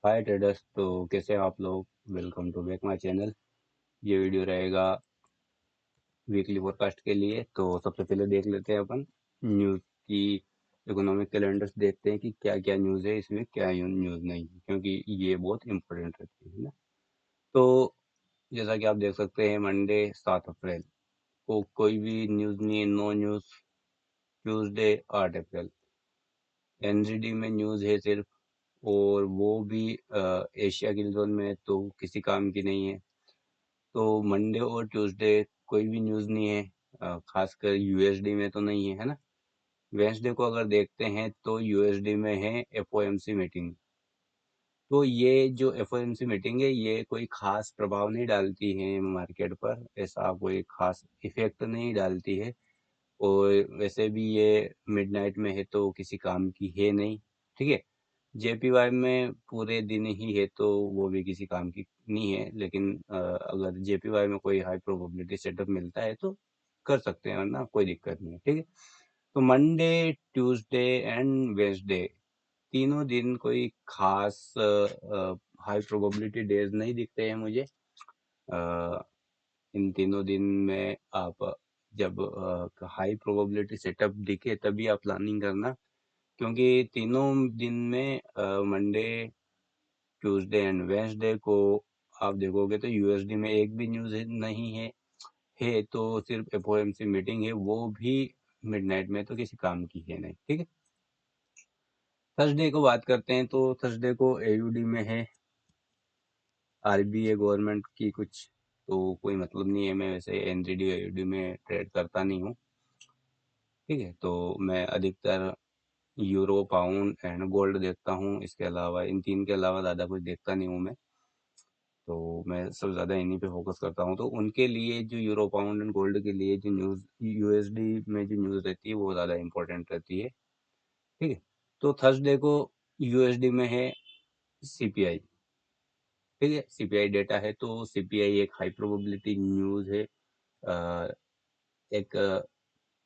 हाय traders. तो कैसे हैं आप लोग? Welcome to back my channel. ये वीडियो रहेगा वीकली फोरकास्ट के लिए। तो सबसे पहले देख लेते हैं अपन न्यूज़ की। इकोनॉमिक कैलेंडर्स देखते हैं कि क्या क्या न्यूज़ है इसमें, क्या न्यूज़ नहीं है, क्योंकि ये बहुत इंपॉर्टेंट रहती है ना। तो जैसा कि आप देख सकते हैं, मंडे 7 अप्रैल को कोई भी न्यूज़ नहीं है, नो न्यूज़। ट्यूसडे 8 अप्रैल एनजीडी में न्यूज़ है सिर्फ, और वो भी एशिया की जोन में है, तो किसी काम की नहीं है। तो मंडे और ट्यूसडे कोई भी न्यूज़ नहीं है। खासकर यूएसडी में तो नहीं है, है ना। वेंसडे को अगर देखते हैं तो यूएसडी में है एफओएमसी मीटिंग। तो ये जो एफओएमसी मीटिंग है, ये कोई खास प्रभाव नहीं डालती है मार्केट पर, ऐसा कोई खास इफेक्ट नहीं डालती है। और वैसे भी ये मिडनाइट में है तो किसी काम की है नहीं, ठीक है। जेपीवाई में पूरे दिन ही है तो वो भी किसी काम की नहीं है, लेकिन अगर जेपीवाई में कोई हाई प्रोबेबिलिटी सेटअप मिलता है तो कर सकते हैं, वरना कोई दिक्कत नहीं है, ठीक है। तो मंडे, ट्यूसडे एंड वेंसडे तीनों दिन कोई खास हाई प्रोबेबिलिटी डेज नहीं दिखते हैं मुझे। अ, इन तीनों दिन में आप जब हाई प्रोबेबिलिटी सेटअप दिखे तभी आप प्लानिंग करना, क्योंकि तीनों दिन में मंडे, ट्यूसडे एंड वेंसडे को आप देखोगे तो यूएसडी में एक भी न्यूज़ नहीं है। है तो सिर्फ एफओएमसी मीटिंग है, वो भी मिडनाइट में, तो किसी काम की है नहीं, ठीक है। थर्सडे को बात करते हैं तो थर्सडे को एयूडी में है आरबीआई गवर्नमेंट की कुछ, तो कोई मतलब नहीं है। मैं वैसे एनजीडी एयूडी में ट्रेड करता नहीं हूँ, ठीक है। तो मैं अधिकतर यूरो, पाउंड एंड गोल्ड देखता हूँ। इसके अलावा, इन तीन के अलावा ज़्यादा कुछ देखता नहीं हूँ मैं। तो मैं सब ज़्यादा इन्हीं पे फोकस करता हूँ। तो उनके लिए जो यूरो, पाउंड एंड गोल्ड के लिए जो न्यूज़ यूएसडी में जो न्यूज़ रहती है वो ज़्यादा इंपॉर्टेंट रहती है, ठीक है। तो थर्सडे को यूएसडी में है सीपीआई, ठीक है। सीपीआई डेटा है, तो सीपीआई एक हाई प्रोबेबिलिटी न्यूज़ है। एक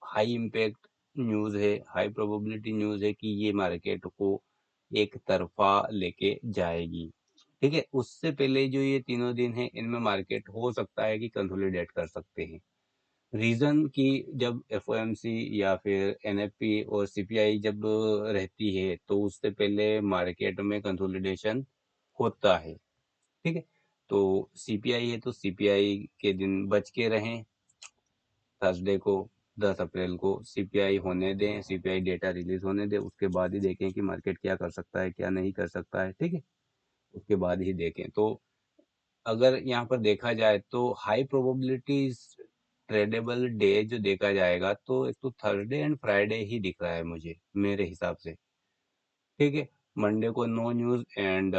हाई इम्पैक्ट न्यूज़ है, हाई प्रोबेबिलिटी न्यूज़ है कि ये मार्केट को एक तरफा लेके जाएगी, ठीक है। उससे पहले जो ये तीनों दिन है, इनमें मार्केट हो सकता है कि कंसोलिडेट कर सकते हैं। रीजन कि जब एफओएमसी या फिर एनएफपी और सीपीआई जब रहती है तो उससे पहले मार्केट में कंसोलिडेशन होता है, ठीक है। तो सीपीआई है तो सीपीआई के दिन बच के रहें। थर्सडे को 10 अप्रैल को सीपीआई होने दें, सीपीआई डेटा रिलीज होने दें, उसके बाद ही देखें कि मार्केट क्या कर सकता है, क्या नहीं कर सकता है, ठीक है। उसके बाद ही देखें। तो अगर यहाँ पर देखा जाए तो हाई प्रोबेबिलिटी ट्रेडेबल डे जो देखा जाएगा, तो एक तो थर्सडे एंड फ्राइडे ही दिख रहा है मुझे, मेरे हिसाब से, ठीक है। मंडे को नो न्यूज एंड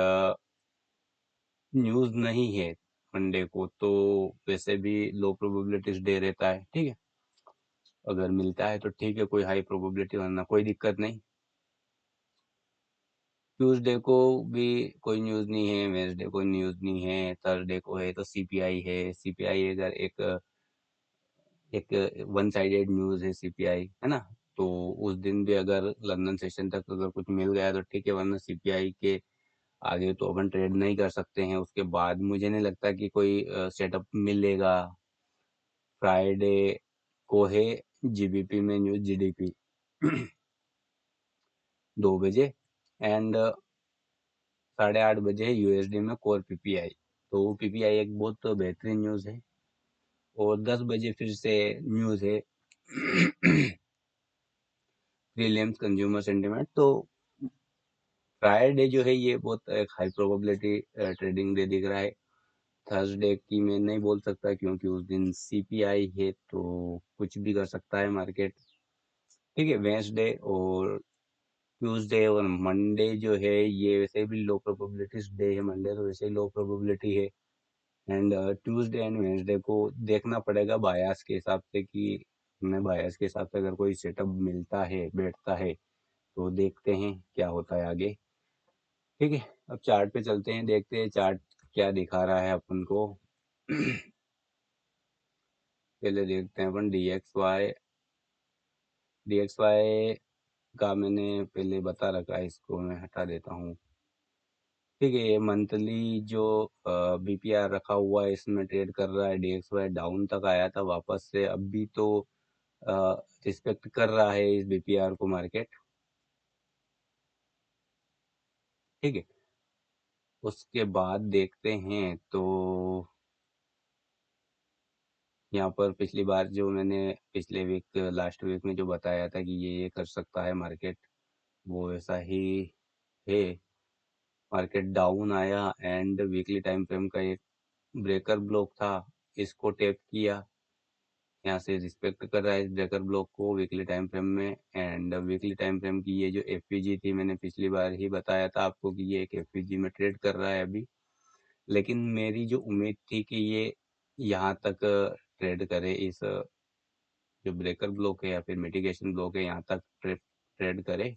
न्यूज नहीं है मंडे को, तो वैसे भी लो प्रोबेबिलिटीज डे रहता है, ठीक है। अगर मिलता है तो ठीक है, कोई हाई प्रोबेबिलिटी, वरना कोई दिक्कत नहीं। ट्यूसडे को भी कोई न्यूज़ नहीं है, वेंसडे को न्यूज़ नहीं है, थर्सडे को है तो सीपीआई है। सीपीआई अगर एक एक वन साइडेड न्यूज़ है सीपीआई, है ना। तो उस दिन भी अगर लंदन सेशन तक अगर कुछ मिल गया तो ठीक है, वरना सीपीआई के आगे तो अपन ट्रेड नहीं कर सकते हैं। उसके बाद मुझे नहीं लगता कि कोई सेटअप मिलेगा। फ्राइडे को है जीबीपी में न्यूज़, जीडीपी 2 बजे, एंड 8:30 बजे है यूएसडी में कोर पीपीआई। तो पीपीआई एक बहुत बेहतरीन न्यूज़ है। और 10 बजे फिर से न्यूज़ है प्रीलिम्स कंज्यूमर सेंटिमेंट। तो फ्राइडे जो है ये बहुत एक हाई प्रोबेबिलिटी ट्रेडिंग डे दिख रहा है। थर्सडे की मैं नहीं बोल सकता, क्योंकि उस दिन सीपीआई है तो कुछ भी कर सकता है मार्केट, ठीक है। वेंसडे और ट्यूसडे और मंडे जो है ये वैसे भी लो प्रोबेबिलिटीज डे है। मंडे तो वैसे ही लो प्रोबेबिलिटी है। एंड ट्यूसडे एंड वेंसडे को देखना पड़ेगा बायास के हिसाब से, कि हमें बायास के हिसाब से अगर कोई सेटअप मिलता है, बैठता है, तो देखते हैं क्या होता है आगे, ठीक है। अब चार्ट पे चलते हैं, देखते हैं चार्ट क्या दिखा रहा है अपन को। पहले देखते हैं अपन डीएक्सवाई का मैंने पहले बता रखा है, इसको मैं हटा देता हूँ। ठीक है, ये मंथली जो बीपीआर रखा हुआ है इसमें ट्रेड कर रहा है। डीएक्सवाई डाउन तक आया था वापस से, अभी तो रिस्पेक्ट कर रहा है इस बीपीआर को मार्केट। ठीक है, उसके बाद देखते हैं तो यहाँ पर पिछली बार जो मैंने पिछले वीक लास्ट वीक में जो बताया था कि ये कर सकता है मार्केट, वो ऐसा ही है। मार्केट डाउन आया एंड वीकली टाइम फ्रेम का एक ब्रेकर ब्लॉक था, इसको टैप किया, यहाँ से रिस्पेक्ट कर रहा है इस ब्रेकर ब्लॉक को वीकली टाइम फ्रेम में। एंड वीकली टाइम फ्रेम की ये जो एफपीजी थी, मैंने पिछली बार ही बताया था आपको कि ये एक एफपीजी में ट्रेड कर रहा है अभी, लेकिन मेरी जो उम्मीद थी कि ये यहाँ तक ट्रेड करे, इस जो ब्रेकर ब्लॉक है या फिर मिटिगेशन ब्लॉक है यहाँ तक ट्रेड करे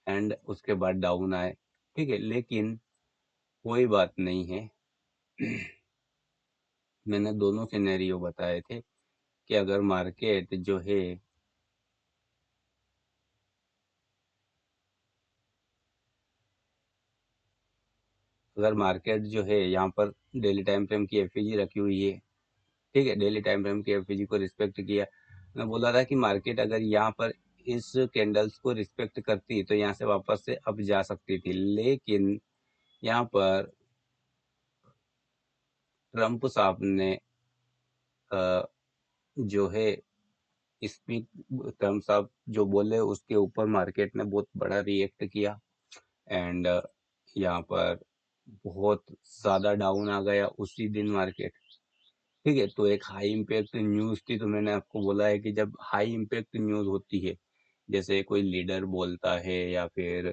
एंड उसके बाद डाउन आए। ठीक है, लेकिन कोई बात नहीं है। मैंने दोनों सिनेरियो बताए थे कि अगर मार्केट जो है यहाँ पर डेली टाइम फ्रेम की एफईजी रखी हुई है। ठीक है, डेली टाइम फ्रेम की एफईजी को रिस्पेक्ट किया। मैं बोला था कि मार्केट अगर यहाँ पर इस कैंडल्स को रिस्पेक्ट करती तो यहाँ से वापस से अब जा सकती थी, लेकिन यहाँ पर ट्रम्प साहब ने जो है स्पीक ट्रम्प साहब जो बोले उसके ऊपर मार्केट ने बहुत बड़ा रिएक्ट किया एंड यहाँ पर बहुत ज़्यादा डाउन आ गया उसी दिन मार्केट। ठीक है, तो एक हाई इम्पैक्ट न्यूज़ थी, तो मैंने आपको बोला है कि जब हाई इम्पैक्ट न्यूज़ होती है, जैसे कोई लीडर बोलता है या फिर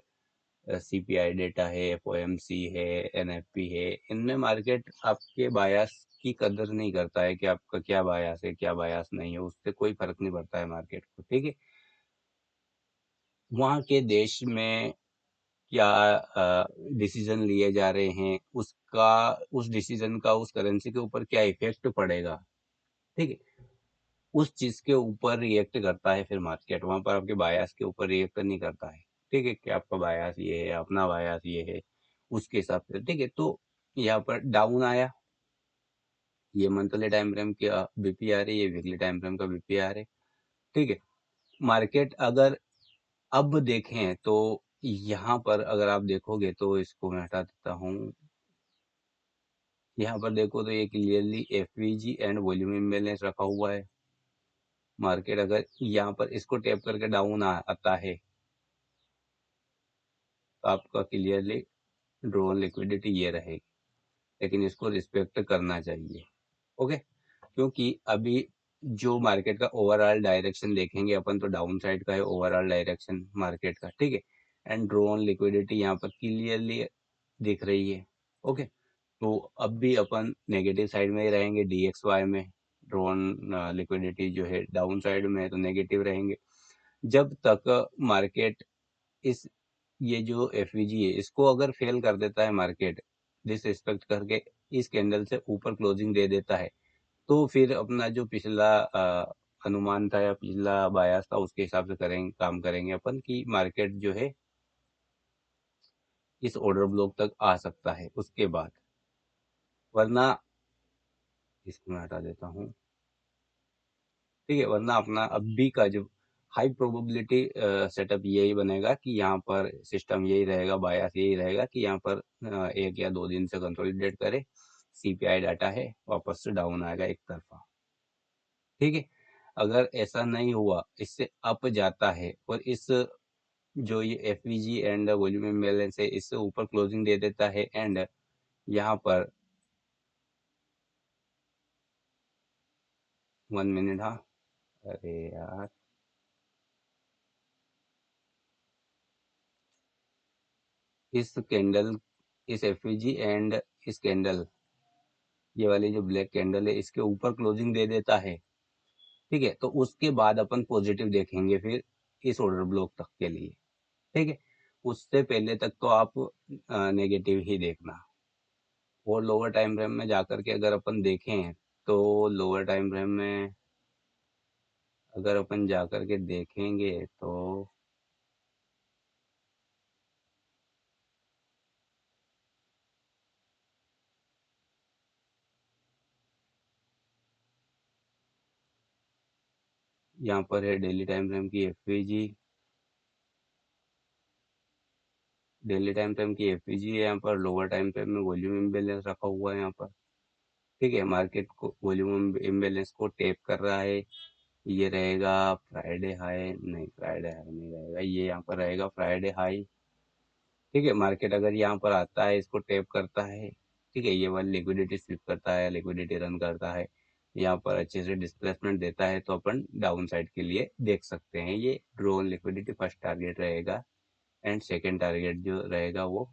सीपीआई डेटा है, एफओएमसी है, एनएफपी है, इनमें मार्केट आपके बायास की कदर नहीं करता है कि आपका क्या बायास है क्या बायास नहीं है, उससे कोई फर्क नहीं पड़ता है मार्केट को। ठीक है, वहाँ के देश में क्या डिसीजन लिए जा रहे हैं, उसका उस डिसीजन का उस करेंसी के ऊपर क्या इफेक्ट पड़ेगा। ठीक है, उस चीज के ऊपर रिएक्ट करता है फिर मार्केट, वहां पर आपके बायास के ऊपर रिएक्ट नहीं करता है। ठीक है, कि आपका बायास ये है, अपना बायास ये है, उसके हिसाब से। ठीक है, तो यहाँ पर डाउन आया, ये मंथली टाइम फ्रेम का बीपीआर है, ये वीकली टाइम फ्रेम का बीपीआर है। ठीक है, मार्केट अगर अब देखें तो यहाँ पर अगर आप देखोगे तो इसको मैं हटा देता हूँ। यहाँ पर देखो तो ये clearly FVG and volume imbalance रखा हुआ है। मार्केट अगर यहाँ पर इसको टैप करके डाउन आता है तो आपका क्लियरली ड्रोन लिक्विडिटी ये रहेगी, लेकिन इसको रिस्पेक्ट करना चाहिए। ओके, क्योंकि अभी जो मार्केट का ओवरऑल डायरेक्शन देखेंगे अपन तो डाउन साइड का है ओवरऑल डायरेक्शन मार्केट का। ठीक है, एंड ड्रोन लिक्विडिटी यहाँ पर क्लियरली दिख रही है। ओके, तो अब भी अपन नेगेटिव साइड में ही रहेंगे डीएक्सवाई में। ड्रोन लिक्विडिटी जो है डाउन साइड में है तो नेगेटिव रहेंगे जब तक मार्केट इस ये जो एफवीजी है इसको अगर फेल कर देता है मार्केट, डिसरिस्पेक्ट करके इस कैंडल से ऊपर क्लोजिंग दे देता है, तो फिर अपना जो पिछला अनुमान था या पिछला बायास था उसके हिसाब से करेंगे, काम करेंगे अपन कि मार्केट जो है इस ऑर्डर ब्लॉक तक आ सकता है उसके बाद। वरना इसको मैं हटा देता हूँ। ठीक है, वरना अपना अभी का जो हाई प्रोबेबिलिटी सेटअप यही बनेगा कि यहाँ पर सिस्टम यही रहेगा, बायास यही रहेगा कि यहाँ पर 1 या 2 दिन से कंसोलिडेट करे, सीपीआई डाटा है, वापस से डाउन आएगा एक तरफा। ठीक है, अगर ऐसा नहीं हुआ, इससे अप जाता है और इस जो ये एफवीजी एंड वॉल्यूम इम्बैलेंस है इससे ऊपर क्लोजिंग दे देता है एंड यहाँ पर 1 मिनट, हाँ, अरे यार, इस कैंडल, इस एफवीजी एंड इस कैंडल, ये वाली जो ब्लैक कैंडल है इसके ऊपर क्लोजिंग दे देता है। ठीक है, तो उसके बाद अपन पॉजिटिव देखेंगे फिर इस ऑर्डर ब्लॉक तक के लिए। ठीक है, उससे पहले तक तो आप नेगेटिव ही देखना। और लोअर टाइम फ्रेम में जाकर के अगर अपन देखें तो लोअर टाइम फ्रेम में अगर अपन जाकर के देखेंगे तो यहाँ पर है डेली टाइम फ्रेम की एफवीजी, डेली टाइम फ्रेम की एफवीजी है। यहाँ पर लोअर टाइम फ्रेम में वॉल्यूम इम्बेलेंस रखा हुआ है यहाँ पर। ठीक है, मार्केट को वॉल्यूम इम्बेलेंस को टेप कर रहा है। ये रहेगा फ्राइडे हाई, नहीं फ्राइडे हाई नहीं रहेगा, ये यहाँ पर रहेगा फ्राइडे हाई। ठीक है, मार्केट अगर यहाँ पर आता है, इसको टेप करता है, ठीक है, ये वाली लिक्विडिटी स्विप करता है, लिक्विडिटी रन करता है, यहाँ पर अच्छे से डिस्प्लेसमेंट देता है, तो अपन डाउन साइड के लिए देख सकते हैं। ये ड्रोन लिक्विडिटी फर्स्ट टारगेट रहेगा, एंड सेकेंड टारगेट जो रहेगा वो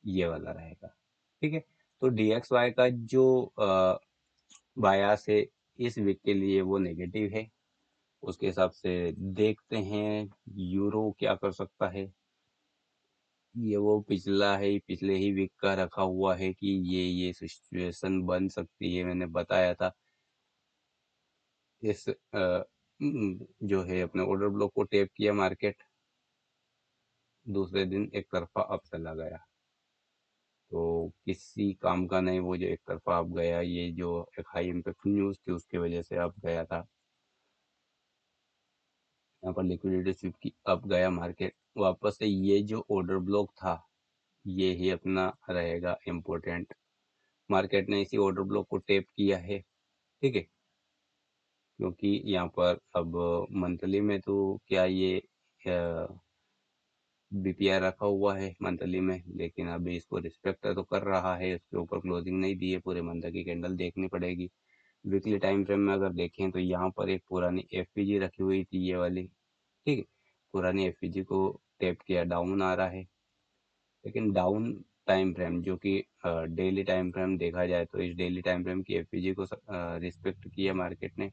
ये वाला रहेगा। ठीक है, तो DXY का जो बायास है इस वीक के लिए वो नेगेटिव है। उसके हिसाब से देखते हैं यूरो क्या कर सकता है। ये वो पिछला है, पिछले ही वीक का रखा हुआ है कि ये सिचुएशन बन सकती है। मैंने बताया था इस जो है अपने ऑर्डर ब्लॉक को टेप किया मार्केट, दूसरे दिन एक तरफा अप चला गया। तो किसी काम का नहीं वो जो एक तरफा अप गया, ये जो एक हाई इम्पैक्ट न्यूज थी उसकी वजह से अप गया था। यहाँ पर लिक्विडिटी स्विप की अप गया मार्केट वापस से। ये जो ऑर्डर ब्लॉक था ये ही अपना रहेगा इम्पोर्टेंट। मार्केट ने इसी ऑर्डर ब्लॉक को टेप किया है। ठीक है, क्योंकि यहाँ पर अब मंथली में तो क्या ये बीपीआर रखा हुआ है मंथली में, लेकिन अभी इसको रिस्पेक्ट तो कर रहा है, उसके ऊपर क्लोजिंग नहीं दी है, पूरे मंथ की कैंडल देखनी पड़ेगी। वीकली टाइम फ्रेम में अगर देखें तो यहाँ पर एक पुरानी एफपीजी रखी हुई थी ये वाली। ठीक है, पुरानी एफपीजी को टैप किया, डाउन आ रहा है, लेकिन डाउन टाइम फ्रेम जो कि डेली टाइम फ्रेम देखा जाए तो इस डेली टाइम फ्रेम की एफपीजी को रिस्पेक्ट किया मार्केट ने,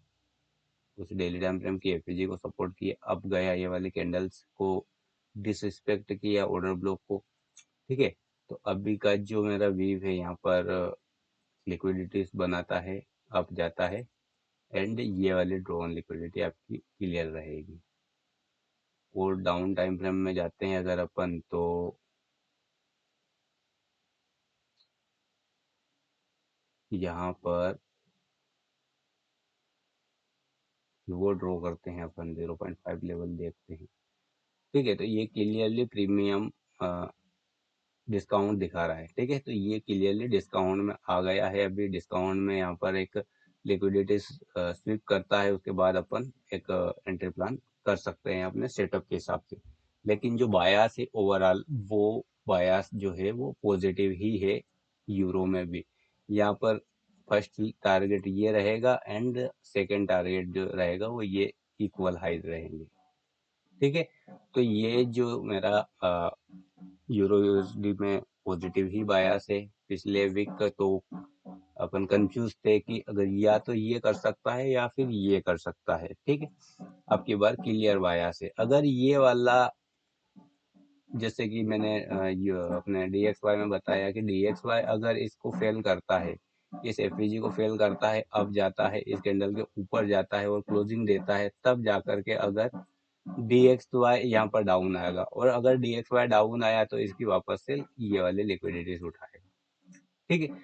उस डेली टाइम फ्रेम की एफपीजी को सपोर्ट किया, अब गया ये वाली कैंडल्स को डिसरिस्पेक्ट किया ऑर्डर ब्लॉक को। ठीक है, तो अभी का जो मेरा व्यू है यहाँ पर लिक्विडिटीज बनाता है, अप जाता है, एंड ये वाली ड्रॉन लिक्विडिटी आपकी क्लियर रहेगी। और डाउन टाइम फ्रेम में जाते हैं अगर अपन, तो यहाँ पर वो ड्रॉ करते हैं अपन, 0.5 लेवल देखते हैं। ठीक है, तो ये क्लियरली प्रीमियम डिस्काउंट दिखा रहा है। ठीक है, तो ये क्लियरली डिस्काउंट में आ गया है। अभी डिस्काउंट में यहाँ पर एक लिक्विडिटी स्वीप करता है, उसके बाद अपन एक एंट्री प्लान कर सकते हैं अपने सेटअप के हिसाब से। लेकिन जो बायास है ओवरऑल, वो बायास जो है वो पॉजिटिव ही है यूरो में भी। यहाँ पर फर्स्ट टारगेट ये रहेगा, एंड सेकेंड टारगेट जो रहेगा वो ये इक्वल हाइज रहेंगे। ठीक है, तो ये जो मेरा यूरो यूएसडी में पॉजिटिव ही बायस है। पिछले वीक का तो अपन कंफ्यूज थे कि अगर या तो ये कर सकता है या फिर ये कर सकता है। ठीक है, अब की बार क्लियर बायस है। अगर ये वाला, जैसे कि मैंने ये अपने DXY में बताया कि DXY अगर इसको फेल करता है, इस एफईजी को फेल करता है, अब जाता है इस कैंडल के ऊपर जाता है और क्लोजिंग देता है, तब जाकर के अगर DXY यहाँ पर डाउन आएगा, और अगर DXY डाउन आया तो इसकी वापस से ये वाले लिक्विडिटीज उठाएगा। ठीक है,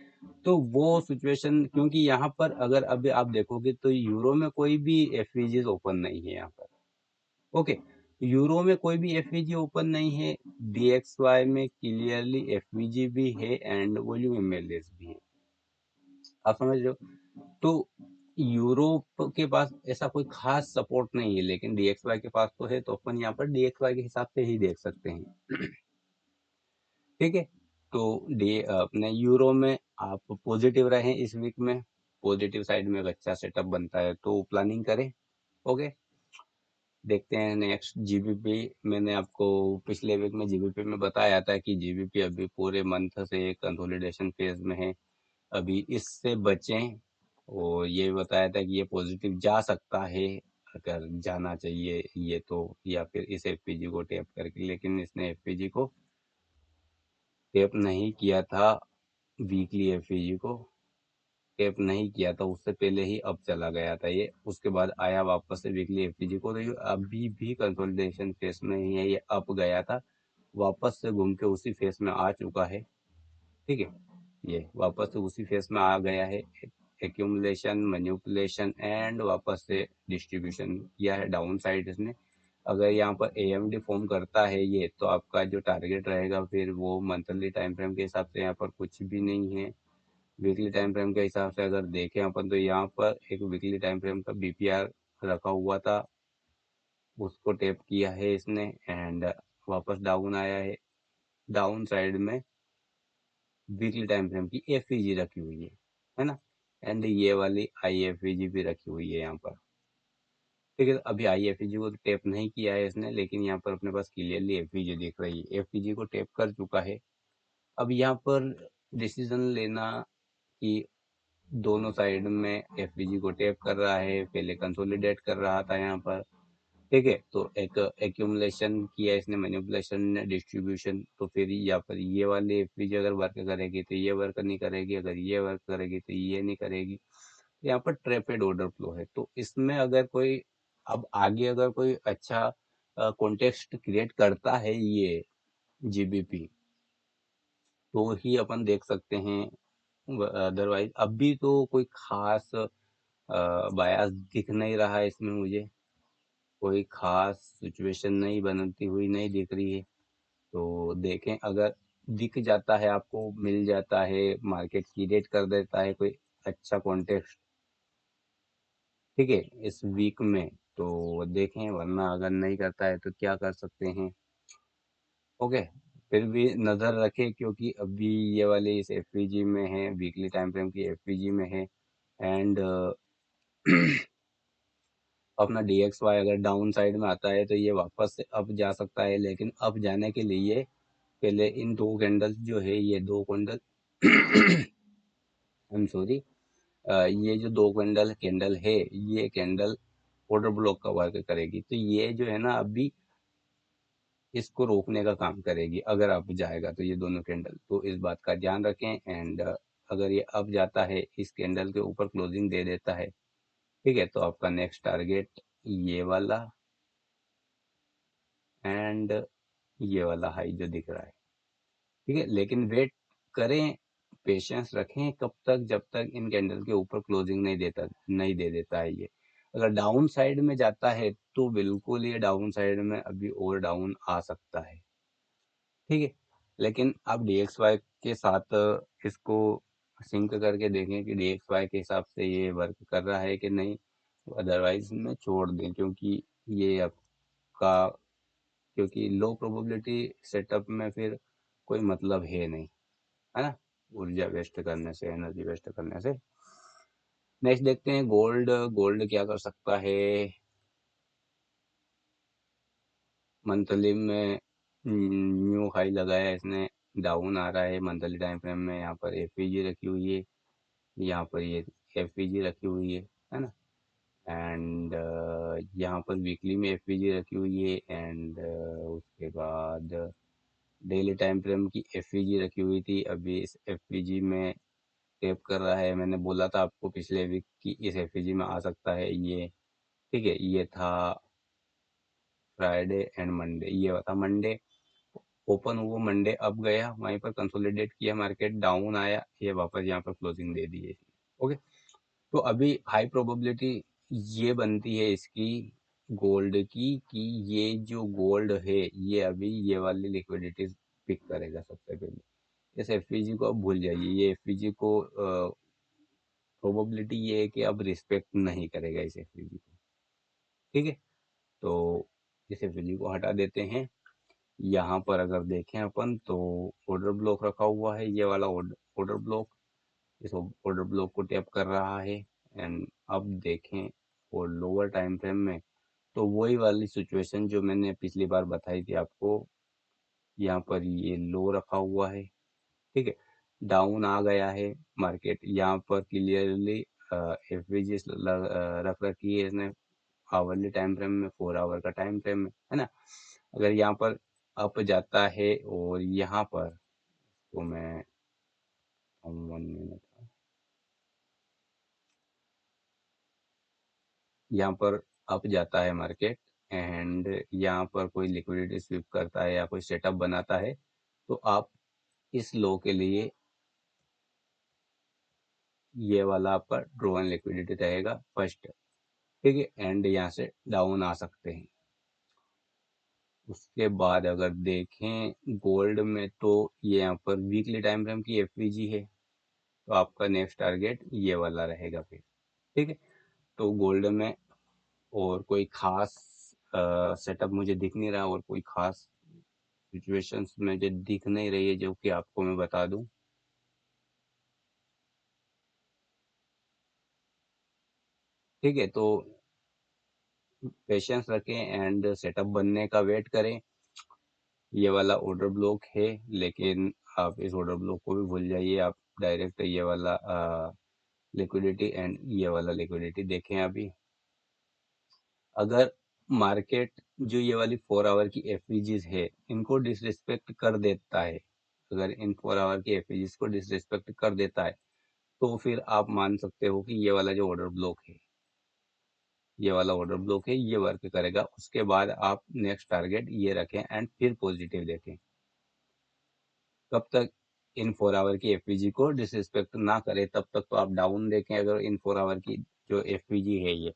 तो वो सिचुएशन, क्योंकि यहाँ पर अगर अभी आप देखोगे तो यूरो में कोई भी एफईजी ओपन नहीं है यहाँ पर। ओके, यूरो में कोई भी एफवीजी ओपन नहीं है, DXY में क्लियरली एफवीजी भी है एंड वॉल्यूम इम्बैलेंस भी है। आप समझ रहे हो? तो यूरोप के पास ऐसा कोई खास सपोर्ट नहीं है, लेकिन DXY के पास तो है, तो अपन यहाँ पर DXY के हिसाब से ही देख सकते हैं। ठीक है, तो अपने यूरो में आप पॉजिटिव रहें इस वीक में, पॉजिटिव साइड में एक अच्छा सेटअप बनता है तो प्लानिंग करें। ओके, देखते हैं नेक्स्ट जीबीपी। मैंने आपको पिछले वीक में जीबीपी में बताया था कि जीबीपी अभी पूरे मंथ से कंसोलिडेशन फेज में है, अभी इससे बचें। और ये बताया था कि ये पॉजिटिव जा सकता है, अगर जाना चाहिए ये तो, या फिर इस एफपीजी को टैप करके, लेकिन इसने एफपीजी को टैप नहीं किया था, वीकली एफपीजी को टैप नहीं किया था, उससे पहले ही अब चला गया था ये, उसके बाद आया वापस से वीकली एफपीजी को, तो ये अभी भी कंसोलिडेशन फेस में ही है। ये अप गया था, वापस से घूम के उसी फेस में आ चुका है। ठीक है, ये वापस से उसी फेस में आ गया है, एक्यूमुलेशन, मैनिपुलेशन एंड वापस से डिस्ट्रीब्यूशन किया है डाउन साइड इसने। अगर यहाँ पर AMD फॉर्म करता है ये, तो आपका जो टारगेट रहेगा फिर वो मंथली टाइम फ्रेम के हिसाब से यहाँ पर कुछ भी नहीं है। वीकली टाइम फ्रेम के हिसाब से अगर देखें अपन, तो यहाँ पर एक वीकली टाइम फ्रेम का BPR रखा हुआ था, उसको टैप किया है इसने एंड वापस डाउन आया है। डाउन साइड में वीकली टाइम फ्रेम की FVG रखी हुई है ना, एंड ये वाली IFVG भी रखी हुई है यहाँ पर। ठीक है, अभी IFVG को टैप नहीं किया है इसने, लेकिन यहाँ पर अपने पास क्लियरली FVG दिख रही है। FVG को टैप कर चुका है। अब यहाँ पर डिसीजन लेना कि दोनों साइड में FVG को टैप कर रहा है, पहले कंसोलिडेट कर रहा था यहाँ पर। ठीक है, तो एक एक्यूमुलेशन किया इसने, मैनिपुलेशन ने, डिस्ट्रीब्यूशन। तो फिर यहाँ पर ये वाली FVG अगर वर्क करेगी तो ये वर्क नहीं करेगी, अगर ये वर्क करेगी तो ये नहीं करेगी। यहाँ पर ट्रैपेड ऑर्डर फ्लो है। तो इसमें अगर कोई अब आगे अगर कोई अच्छा कॉन्टेक्स्ट क्रिएट करता है ये GBP, तो ही अपन देख सकते हैं। अदरवाइज अभी तो कोई खास बायास दिख नहीं रहा है इसमें, मुझे कोई खास सिचुएशन नहीं बनती हुई नहीं दिख रही है। तो देखें, अगर दिख जाता है, आपको मिल जाता है, मार्केट क्रिएट कर देता है कोई अच्छा कॉन्टेक्स्ट, ठीक है, इस वीक में, तो देखें, वरना अगर नहीं करता है तो क्या कर सकते हैं। ओके, फिर भी नज़र रखें, क्योंकि अभी ये वाली इस FVG में है, वीकली टाइम फ्रेम की FVG में है एंड अपना DXY अगर डाउन साइड में आता है तो ये वापस से अप जा सकता है, लेकिन अप जाने के लिए पहले इन दो कैंडल्स जो है, ये दो कैंडल आई एम सॉरी, ये जो दो कैंडल कैंडल है, ये कैंडल ऑर्डर ब्लॉक का वर्क करेगी। तो ये जो है ना, अभी इसको रोकने का काम करेगी अगर अप जाएगा तो, ये दोनों कैंडल। तो इस बात का ध्यान रखें एंड अगर ये अप जाता है, इस कैंडल के ऊपर क्लोजिंग दे देता है, ठीक है, तो आपका नेक्स्ट टारगेट ये वाला एंड ये वाला हाई जो दिख रहा है, ठीक है। लेकिन वेट करें, पेशेंस रखें, कब तक, जब तक इन कैंडल के ऊपर क्लोजिंग नहीं दे देता है ये। अगर डाउन साइड में जाता है तो बिल्कुल ये डाउन साइड में अभी और डाउन आ सकता है, ठीक है। लेकिन आप DXY के साथ इसको सिंक करके देखें कि DXY के हिसाब से ये वर्क कर रहा है कि नहीं। अदरवाइज में छोड़ दें, क्योंकि ये आपका, क्योंकि लो प्रोबेबिलिटी सेटअप में फिर कोई मतलब है नहीं, है ना, ऊर्जा वेस्ट करने से, एनर्जी वेस्ट करने से। नेक्स्ट देखते हैं गोल्ड। गोल्ड क्या कर सकता है। मंथली में न्यू हाई लगाया इसने, डाउन आ रहा है मंथली टाइम फ्रेम में। यहाँ पर FVG रखी हुई है, यहाँ पर ये FVG रखी हुई है ना, एंड यहाँ पर वीकली में FVG रखी हुई है एंड उसके बाद डेली टाइम फ्रेम की FVG रखी हुई थी। अभी इस FVG में टैप कर रहा है। मैंने बोला था आपको पिछले वीक की इस FVG में आ सकता है ये, ठीक है। ये था फ्राइडे एंड मंडे, ये था मंडे, ओपन हुआ मंडे, अब गया वहीं पर कंसोलिडेट किया, मार्केट डाउन आया, ये वापस यहाँ पर क्लोजिंग दे दी है। ओके, तो अभी हाई प्रोबेबिलिटी ये बनती है इसकी गोल्ड की, कि ये जो गोल्ड है ये अभी ये वाली लिक्विडिटी पिक करेगा सबसे पहले। इस FVG को अब भूल जाइए, ये FVG को प्रोबेबिलिटी ये है कि अब रिस्पेक्ट नहीं करेगा इस FVG को, ठीक है। तो इस FVG को हटा देते हैं। यहाँ पर अगर देखें अपन, तो ऑर्डर ब्लॉक रखा हुआ है, ये वाला ऑर्डर ब्लॉक, इस ऑर्डर ब्लॉक को टैप कर रहा है एंड अब देखें और लोअर टाइम फ्रेम में, तो वही वाली सिचुएशन जो मैंने पिछली बार बताई थी आपको। यहाँ पर ये लो रखा हुआ है, ठीक है, डाउन आ गया है मार्केट। यहाँ पर क्लियरली FVG रख रखी है इसने आवरली टाइम फ्रेम में, 4 आवर का टाइम फ्रेम में, है ना। अगर यहाँ पर अप जाता है और यहाँ पर, तो मैं 1 मिनट, यहाँ पर अप जाता है मार्केट एंड यहाँ पर कोई लिक्विडिटी स्वीप करता है या कोई सेटअप बनाता है, तो आप इस लो के लिए ये वाला आपका ड्रॉ एंड लिक्विडिटी रहेगा फर्स्ट, ठीक है। एंड यहाँ से डाउन आ सकते हैं। उसके बाद अगर देखें गोल्ड में, तो ये यहाँ पर वीकली टाइम फ्रेम की एफवीजी है, तो आपका नेक्स्ट टारगेट ये वाला रहेगा फिर, ठीक है। तो गोल्ड में और कोई खास सेटअप मुझे दिख नहीं रहा, और कोई खास सिचुएशंस मुझे दिख नहीं रही है जो कि आपको मैं बता दूं, ठीक है। तो पेशेंस रखें एंड सेटअप बनने का वेट करें। ये वाला ऑर्डर ब्लॉक है, लेकिन आप इस ऑर्डर ब्लॉक को भी भूल जाइए, आप डायरेक्ट ये वाला लिक्विडिटी एंड ये वाला लिक्विडिटी देखें। अभी अगर मार्केट जो ये वाली 4 आवर की एफवीजीज है इनको डिसरिस्पेक्ट कर देता है, अगर इन 4 आवर की एफवीजीज को डिसरिस्पेक्ट कर देता है, तो फिर आप मान सकते हो कि ये वाला जो ऑर्डर ब्लॉक है, ये वाला ऑर्डर ब्लॉक है, ये वर्क करेगा। उसके बाद आप नेक्स्ट टारगेट ये रखें एंड फिर पॉजिटिव देखें। कब तक? इन 4 आवर की एफपीजी को डिसरिस्पेक्ट ना करे तब तक तो आप डाउन देखें। अगर इन 4 आवर की जो एफपीजी है ये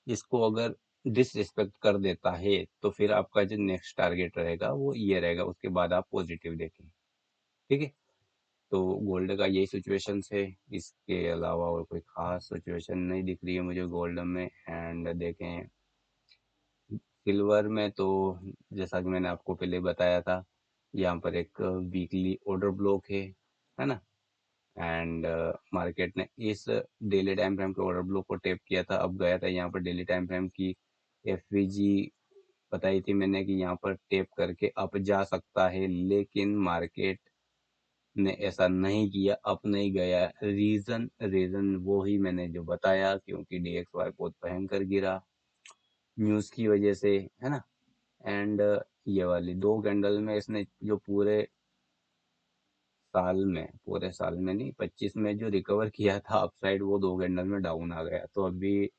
इसको अगर डिसरिस्पेक्ट कर देता है, तो फिर आपका जो नेक्स्ट टारगेट रहेगा वो ये रहेगा। उसके बाद आप पॉजिटिव देखें, ठीक है। तो गोल्ड का यही सिचुएशन है, इसके अलावा और कोई खास सिचुएशन नहीं दिख रही है मुझे गोल्ड में। एंड देखें सिल्वर में, तो जैसा कि मैंने आपको पहले बताया था, यहाँ पर एक वीकली ऑर्डर ब्लॉक है ना। एंड मार्केट ने इस डेली टाइम फ्रेम के ऑर्डर ब्लॉक को टेप किया था, अब गया था यहाँ पर डेली टाइम फ्रेम की एफवीजी बताई थी मैंने कि यहाँ पर टेप करके अप जा सकता है, लेकिन मार्केट ने ऐसा नहीं किया, अप नहीं गया। रीजन वो ही मैंने जो बताया, क्योंकि डीएक्सवाई बहुत भयंकर गिरा न्यूज की वजह से, है ना। एंड ये वाली 2 कैंडल में इसने जो पूरे साल में नहीं, 25 में जो रिकवर किया था अपसाइड, वो 2 कैंडल में डाउन आ गया। तो अभी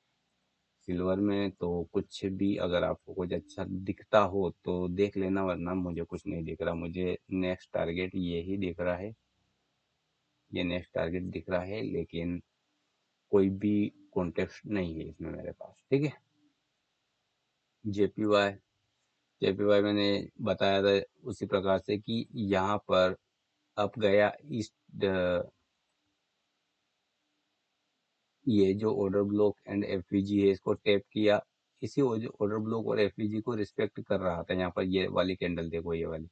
सिल्वर में तो कुछ भी अगर आपको कुछ अच्छा दिखता हो तो देख लेना, वरना मुझे कुछ नहीं दिख रहा। मुझे नेक्स्ट टारगेट ये ही दिख रहा है, ये नेक्स्ट टारगेट दिख रहा है, लेकिन कोई भी कॉन्टेक्स्ट नहीं है इसमें मेरे पास, ठीक है। जेपीवाई जेपीवाई मैंने बताया था उसी प्रकार से कि यहाँ पर अप गया इस ये जो ऑर्डर ब्लॉक एंड एफवीजी है इसको टैप किया, इसी ऑर्डर ब्लॉक और एफवीजी को रिस्पेक्ट कर रहा था। यहाँ पर ये वाली कैंडल देखो, ये वाली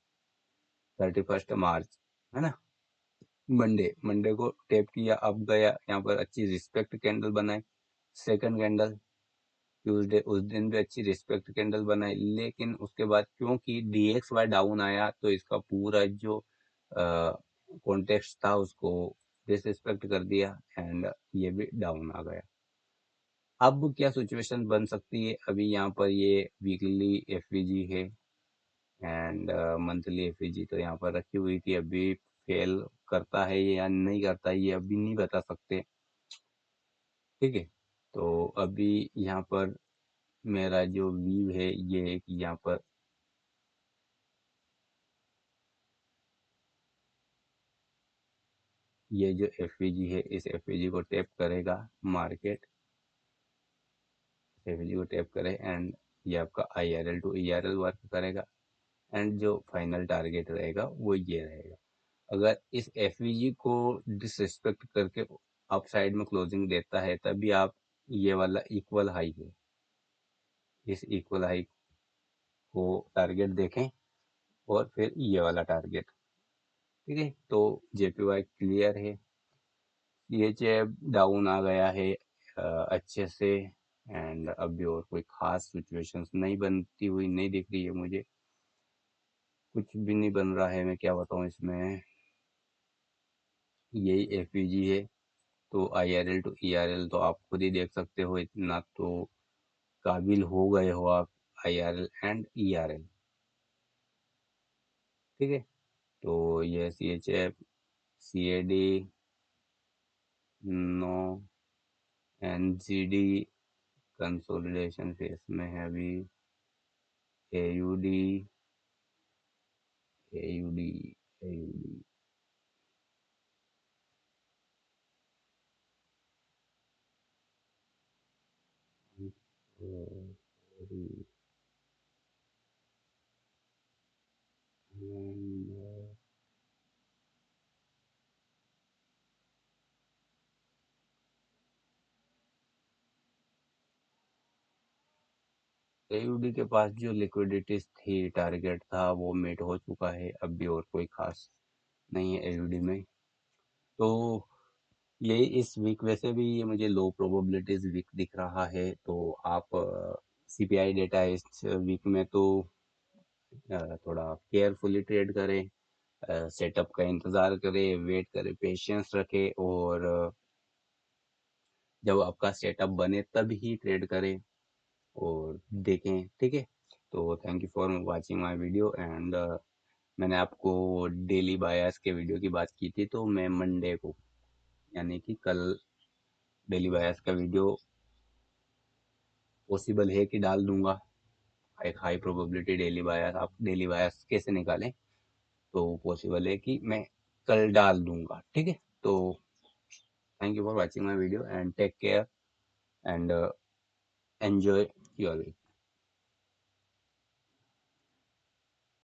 31 मार्च, है ना, मंडे को टैप किया, अब गया यहाँ पर अच्छी रिस्पेक्ट कैंडल बनाई। सेकंड कैंडल ट्यूसडे, उस दिन भी अच्छी रिस्पेक्ट कैंडल बनाई, लेकिन उसके बाद क्योंकि डीएक्सवाई डाउन आया तो इसका पूरा जो कॉन्टेक्स्ट था उसको डिसरिस्पेक्ट कर दिया एंड ये भी डाउन आ गया। अब क्या सिचुएशन बन सकती है? अभी यहाँ पर ये वीकली एफवीजी है एंड मंथली एफवीजी तो यहाँ पर रखी हुई थी, अभी फेल करता है ये या नहीं करता है ये अभी नहीं बता सकते, ठीक है। तो अभी यहाँ पर मेरा जो व्यू है ये है कि यहाँ पर ये जो एफवीजी है इस एफवीजी को टैप करेगा मार्केट, एफवीजी को टैप करे एंड ये आपका IRL टू ERL वर्क करेगा एंड जो फाइनल टारगेट रहेगा वो ये रहेगा। अगर इस एफवीजी को डिसरिस्पेक्ट करके अप साइड में क्लोजिंग देता है, तभी आप ये वाला इक्वल हाई है, इस इक्वल हाई को टारगेट देखें और फिर ये वाला टारगेट, ठीक है। तो जेपीवाई क्लियर है, CHF डाउन आ गया है अच्छे से। एंड अभी और कोई खास सिचुएशंस नहीं बनती हुई नहीं दिख रही है मुझे, कुछ भी नहीं बन रहा है, मैं क्या बताऊं इसमें। यही एफवीजी है, तो IRL टू ERL तो आप खुद ही देख सकते हो, इतना तो काबिल हो गए हो आप IRL एंड ERL, ठीक है। तो ये CHF, CAD, no, NGD consolidation phase में है अभी, AUD, AUD, AUD, एयूडी के पास जो लिक्विडिटीज थी, टारगेट था, वो मीट हो चुका है। अब भी और कोई खास नहीं है एयूडी में। तो ये इस वीक वैसे भी ये मुझे लो प्रोबेबिलिटीज वीक दिख रहा है। तो आप सीपीआई डेटा इस वीक में तो थोड़ा केयरफुली ट्रेड करें, सेटअप का इंतज़ार करें, वेट करें, पेशेंस रखें, और जब आपका सेटअप बने तब ही ट्रेड करें और देखें, ठीक है। तो thank you for watching my video. And मैंने आपको डेली बायस के वीडियो की बात की थी, तो मैं मंडे को यानी कि कल डेली बायस का वीडियो पॉसिबल है कि डाल दूंगा। एक हाई प्रोबेबिलिटी डेली बायस, आप डेली बायस कैसे निकालें, तो पॉसिबल है कि मैं कल डाल दूंगा, ठीक है। तो thank you for watching my video and take care and enjoy your week.